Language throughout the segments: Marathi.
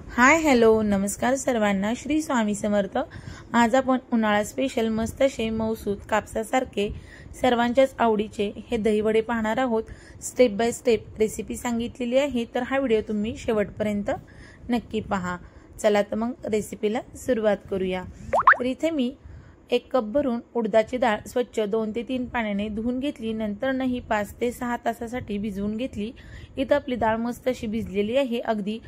हाय हॅलो नमस्कार सर्वांना, श्री स्वामी समर्थ। आज आपण उन्हाळा स्पेशल मस्त असे मऊसूत कापसासारखे सर्वांच्याच आवडीचे हे दहीवडे पाहणार आहोत। स्टेप बाय स्टेप रेसिपी सांगितलेली आहे, तर हा व्हिडिओ तुम्ही शेवटपर्यंत नक्की पहा। चला तर मग रेसिपीला सुरुवात करूया। तर इथे मी 1 कप भरून उडदाची डाळ स्वच्छ 2 ते 3 पाण्याने धुवून घेतली। नंतर ही 5 ते 6 तासासाठी भिजवून घेतली। इथे आपली डाळ मस्त अशी भिजलेली आहे, अगदी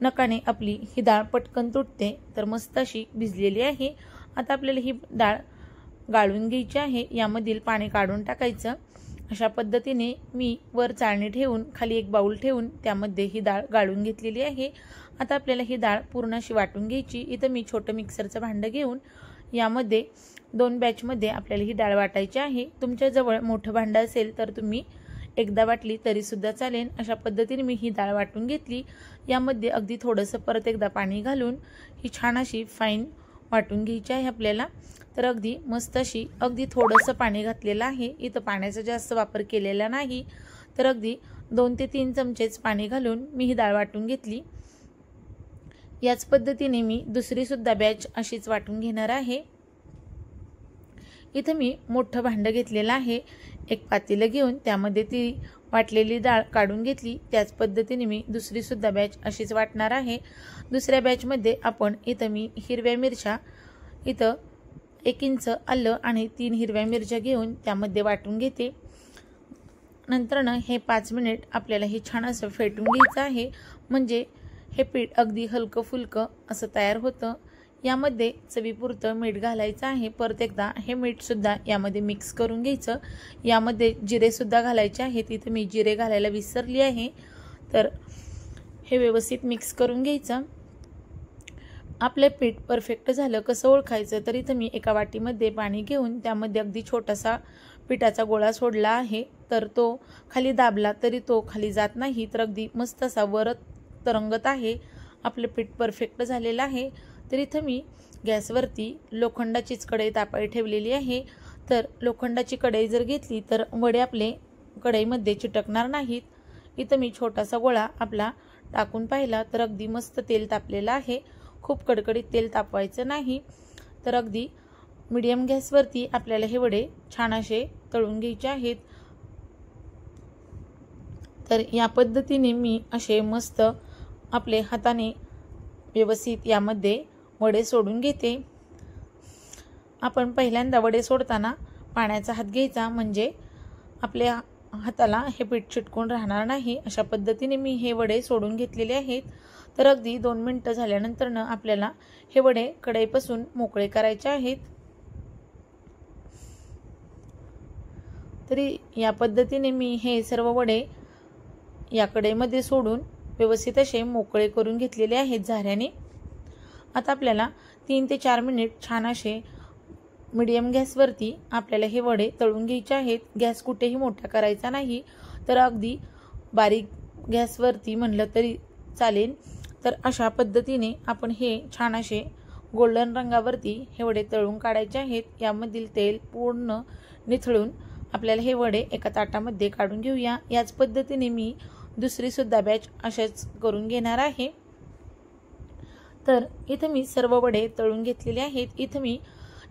नकाने आपली ही डाळ पटकन तुटते, तर मस्त अशी भिजलेली आहे। आता आपल्याला ही डाळ गाळून घ्यायची आहे, यामधील पाणी काढून टाकायचं। अशा पद्धतीने मी वर चाळणी ठेवून खाली एक बाउल ठेवून त्यामध्ये ही डाळ गाळून घेतलेली आहे। आता आपल्याला ही डाळ पूर्ण अशी वाटून घ्यायची। इथे मी छोटं मिक्सरचं भांडं घेऊन यामध्ये 2 बॅचमध्ये आपल्याला ही डाळ वाटायची आहे। तुमच्या जवळ मोठं भांडं असेल तर तुम्ही एकदा वाटली तरी सुद्धा चालेल। अशा पद्धतीने मी ही डाळ वाटून घेतली। यामध्ये अगदी थोडंसं परत एकदा पाणी घालून ही छान अशी फाईन वाटून घ्यायची आहे आपल्याला। तर अगदी मस्त अशी अगदी थोडंसं पाणी घातलेलं आहे, इथं पाण्याचा जास्त वापर केलेला नाही। तर अगदी 2 ते 3 चमचेच पाणी घालून मी ही डाळ वाटून घेतली। याच पद्धतीने मी दुसरी सुद्धा बॅच अशीच वाटून घेणार आहे। इथे मी मोठं भांडं घेतलेलं आहे, एक पातेलं घेऊन त्यामध्ये ती वाटलेली डाळ काढून घेतली। त्याच पद्धतीने मी दुसरी सुद्धा बॅच अशीच वाटणार आहे। दुसऱ्या बॅचमध्ये आपण इथं मी हिरव्या मिरच्या, इथं 1 इंच आलं आणि 3 हिरव्या मिरच्या घेऊन त्यामध्ये वाटून घेते। नंतर हे 5 मिनिट आपल्याला हे छान असं फेटून घ्यायचं आहे, म्हणजे हे पीठ अगदी हलकं फुलकं असं तयार होतं। यामध्ये चवीपुरतं मीठ घालायचं आहे। परत एकदा हे मीठ सुद्धा यामध्ये मिक्स करून घ्यायचं। यामध्ये जिरे सुद्धा घालायचे आहेत, इथे मी जिरे घालायला विसरली आहे। तर हे व्यवस्थित मिक्स करून घ्यायचं। आपले पीठ परफेक्ट झालं कसं ओळखायचं, तर इथं मी एका वाटीमध्ये पाणी घेऊन त्यामध्ये अगदी छोटासा पिठाचा गोळा सोडला आहे। तर तो खाली दाबला तरी तो खाली जात नाही, तर अगदी मस्त असा वर तरंगत आहे। आपलं पीठ परफेक्ट झालेलं आहे। तर इथं मी गॅसवरती लोखंडाचीच कढई तापायला ठेवलेली आहे। तर लोखंडाची कढई जर घेतली तर वडे आपले कढईमध्ये चिटकणार नाहीत। इथं मी छोटासा गोळा आपला टाकून पाहिला तर अगदी मस्त तेल तापलेलं आहे। खूप कडकडीत तेल तापवायचं नाही, तर अगदी मीडियम गॅसवरती आपल्याला हे वडे छान असे तळून घ्यायचे आहेत। तर या पद्धतीने मी असे मस्त आपले हाताने व्यवस्थित यामध्ये वडे सोडून घेते। आपण पहिल्यांदा वडे सोडताना पाण्याचा हात घ्यायचा, म्हणजे आपल्या हाताला हे पीठ चिटकून राहणार नाही। अशा पद्धतीने मी हे वडे सोडून घेतलेले आहेत। तर अगदी 2 मिनिटं झाल्यानंतर आपल्याला हे वडे कढईपासून मोकळे करायचे आहेत। तरी या पद्धतीने मी हे सर्व वडे या कढईमध्ये सोडून व्यवस्थित असे मोकळे करून घेतलेले आहेत झाऱ्याने। आता आपल्याला 3 ते 4 मिनिट छान असे मीडियम गॅसवरती आपल्याला हे वडे तळून घ्यायचे आहेत। गॅस कुठेही मोठा करायचा नाही, तर अगदी बारीक गॅसवरती म्हणलं तरी चालेल। तर अशा पद्धतीने आपण हे छान असे गोल्डन रंगावरती हे वडे तळून काढायचे आहेत। यामधील तेल पूर्ण निथळून आपल्याला हे वडे एका ताटामध्ये काढून घेऊया। याच पद्धतीने मी दुसरी सुद्धा बॅच अशाच करून घेणार आहे। तर इथं मी सर्व वडे तळून घेतलेले आहेत। इथं मी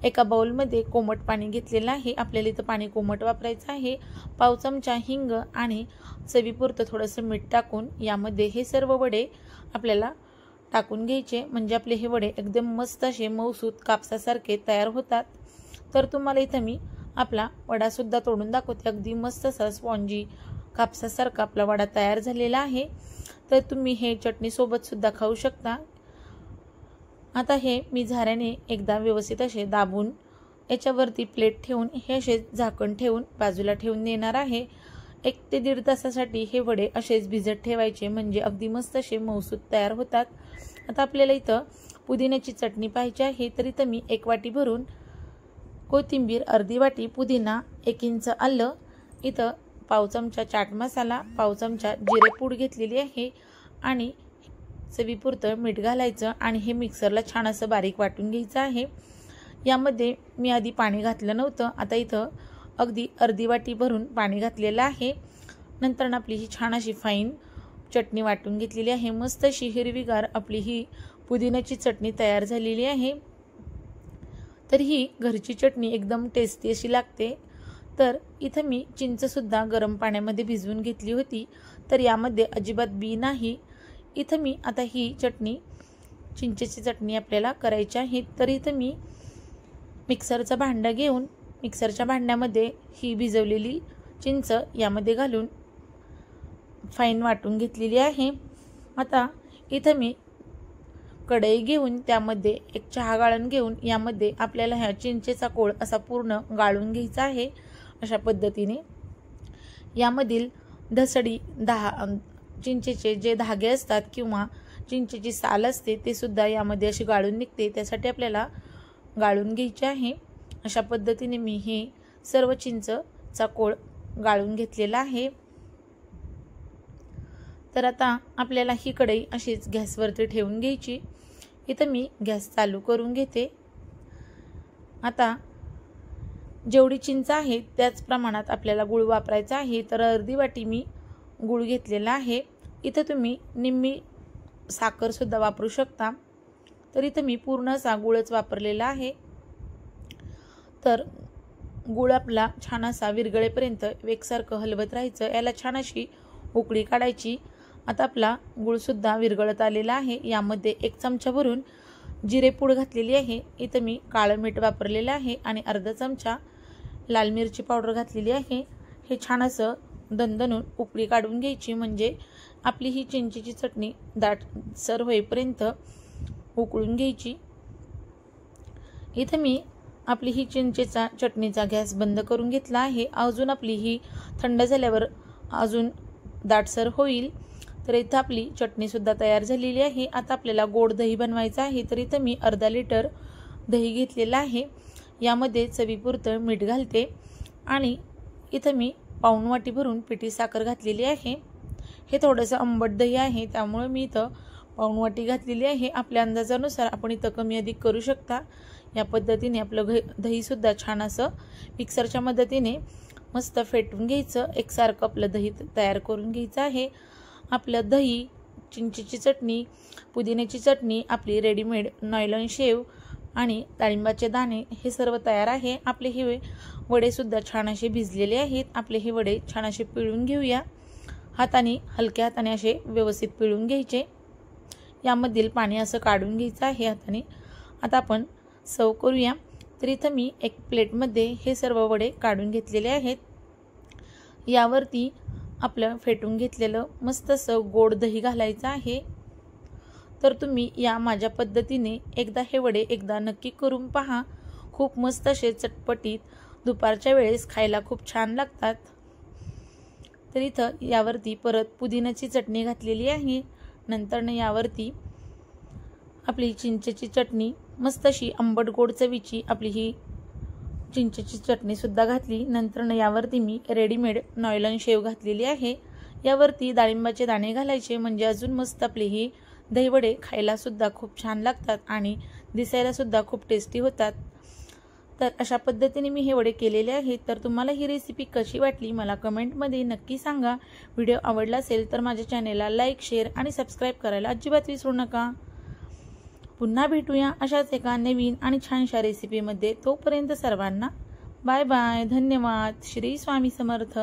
एका बाउलमध्ये कोमट पाणी घेतलेलं आहे। आपल्याला इथं पाणी कोमट वापरायचं आहे। पाव चमचा हिंग आणि चवीपुरतं थोडंसं मीठ टाकून यामध्ये हे सर्व वडे आपल्याला टाकून घ्यायचे, म्हणजे आपले हे वडे एकदम मस्त असे मऊसूत कापसासारखे तयार होतात। तर तुम्हाला इथं मी आपला वडा सुद्धा तोडून दाखवते। अगदी मस्त असा स्पॉन्जी कापसासारखा आपला वडा तयार झालेला आहे। तर तुम्ही हे चटणीसोबत सुद्धा खाऊ शकता। आता हे मी झाऱ्याने एकदा व्यवस्थित असे दाबून याच्यावरती प्लेट ठेवून हे असे झाकण ठेवून बाजूला ठेवून देणार आहे। 1 ते 1.5 तासासाठी हे वडे असेच भिजत ठेवायचे, म्हणजे अगदी मस्त असे मऊसूत तयार होतात। आता आपल्याला इथं पुदिन्याची चटणी पाहिजे आहे। तर इथं मी 1 वाटी भरून कोथिंबीर, अर्धी वाटी पुदिना, 1 इंच आलं, इथं पाव चमचा चाट मसाला, पाव चमचा जिरेपूड घेतलेली आहे आणि चवीपुरतं मीठ घालायचं आणि हे मिक्सरला छान असं बारीक वाटून घ्यायचं आहे। यामध्ये मी आधी पाणी घातलं नव्हतं, आता इथं अगदी अर्धी वाटी भरून पाणी घातलेलं आहे। नंतर आपली ही छान अशी फाईन चटणी वाटून घेतलेली आहे। मस्त अशी हिरवीगार आपली ही पुदिन्याची चटणी तयार झालेली आहे। तर ही घरची चटणी एकदम टेस्टी अशी लागते। तर इथं मी चिंचसुद्धा गरम पाण्यामध्ये भिजवून घेतली होती, तर यामध्ये अजिबात बी नाही। इथं मी आता ही चटणी, चिंचेची चटणी आपल्याला करायची आहे। तर इथं मी मिक्सरचं भांडं घेऊन मिक्सरच्या भांड्यामध्ये ही भिजवलेली चिंच यामध्ये घालून फाईन वाटून घेतलेली आहे। आता इथं मी कढई घेऊन त्यामध्ये एक चहा गाळण घेऊन यामध्ये आपल्याला ह्या चिंचेचा कोळ असा पूर्ण गाळून घ्यायचा आहे। अशा पद्धतीने यामधील धसडी चिंचेचे जे धागे असतात किंवा चिंचेची साल असते ते सुद्धा यामध्ये अशी गाळून निघते, त्यासाठी आपल्याला गाळून घ्यायचे आहे। अशा पद्धतीने मी हे सर्व चिंचचा कोळ गाळून घेतलेला आहे। तर आता आपल्याला ही कढई अशीच गॅसवरती ठेवून घ्यायची। इथं मी गॅस चालू करून घेते। आता जेवढी चिंच आहे त्याच प्रमाणात आपल्याला गूळ वापरायचा आहे। तर अर्धी वाटी मी गूळ घेतलेला आहे। इथं तुम्ही निम्मी साखर सुद्धा वापरू शकता। तर इथं मी पूर्ण असा गूळच वापरलेला आहे। तर गूळ आपला छान असा विरघळेपर्यंत एकसारखं हलवत राहायचं, याला छान अशी उकळी काढायची। आता आपला गूळ सुद्धा विरघळत आलेला आहे। यामध्ये 1 चमचा भरून जिरेपूड घातलेली आहे। इथं मी काळं मीठ वापरलेलं आहे आणि अर्धा चमचा लाल मिरची पावडर घातलेली आहे। हे छान असं दणदणून उकळी काढून घ्यायची, म्हणजे आपली ही चिंचेची चटणी दाटसर होईपर्यंत उकळून घ्यायची। इथं मी आपली ही चिंचेचा चटणीचा गॅस बंद करून घेतला आहे। अजून आपली ही थंड झाल्यावर अजून दाटसर होईल। तर इथं आपली चटणी सुद्धा तयार झालेली आहे। आता आपल्याला गोड दही बनवायचं आहे। तर इथं मी अर्धा लिटर दही घेतलेला आहे। यामध्ये चवीपुरतं मीठ घालते आणि इथं मी पाऊण वाटी भरून पिठी साखर घातलेली आहे। हे थोडंसं आंबट दही आहे, त्यामुळे मी इथं पाऊण वाटी घातलेली आहे। आपल्या अंदाजानुसार आपण इथं कमी अधिक करू शकता। या पद्धतीने आपलं दही सुद्धा छान असं मिक्सरच्या मदतीने मस्त फेटून घ्यायचं, एकसारखं आपलं दही तयार करून घ्यायचं आहे। आपलं दही, चिंचेची चटणी, पुदिन्याची चटणी, आपली रेडीमेड नायलॉन शेव आणि डाळिंबाचे दाणे हे सर्व तयार आहे। आपले हे वडे सुद्धा छान असे भिजलेले आहेत। आपले हे वडे छान असे पिळून घेऊया। हाताने, हलक्या हाताने असे व्यवस्थित पिळून घ्यायचे। यामधील पाणी असं काढून घ्यायचं आहे हाताने। आता आपण सर्व करूया। तर इथं मी एक प्लेटमध्ये हे सर्व वडे काढून घेतलेले आहेत। यावरती आपलं फेटून घेतलेलं मस्त असं गोड दही घालायचं आहे। तर तुम्ही या माझ्या पद्धतीने एकदा हे वडे एकदा नक्की करून पहा। खूप मस्त असे चटपटीत दुपारच्या वेळेस खायला खूप छान लागतात। तर इथं यावरती परत पुदिन्याची चटणी घातलेली आहे। नंतर यावरती आपली चिंचेची चटणी, मस्त अशी आंबट गोड चवीची आपली ही चिंचेची चटणी सुद्धा घातली। नंतर यावरती मी रेडीमेड नायलॉन शेव घातलेली आहे। यावरती डाळिंबाचे दाणे घालायचे, म्हणजे अजून मस्त आपली ही दहीवडे खायला सुद्धा खूप छान लागतात आणि दिसायला सुद्धा खूप टेस्टी होतात। तर अशा पद्धतीने मी हे वडे केलेले आहेत। तर तुम्हाला ही रेसिपी कशी वाटली मला कमेंटमध्ये नक्की सांगा। व्हिडिओ आवडला असेल तर माझ्या चॅनेलला लाईक, शेअर आणि सबस्क्राईब करायला अजिबात विसरू नका। पुन्हा भेटूया अशाच एका नवीन आणि छानशा रेसिपीमध्ये। तोपर्यंत सर्वांना बाय बाय, धन्यवाद। श्री स्वामी समर्थ।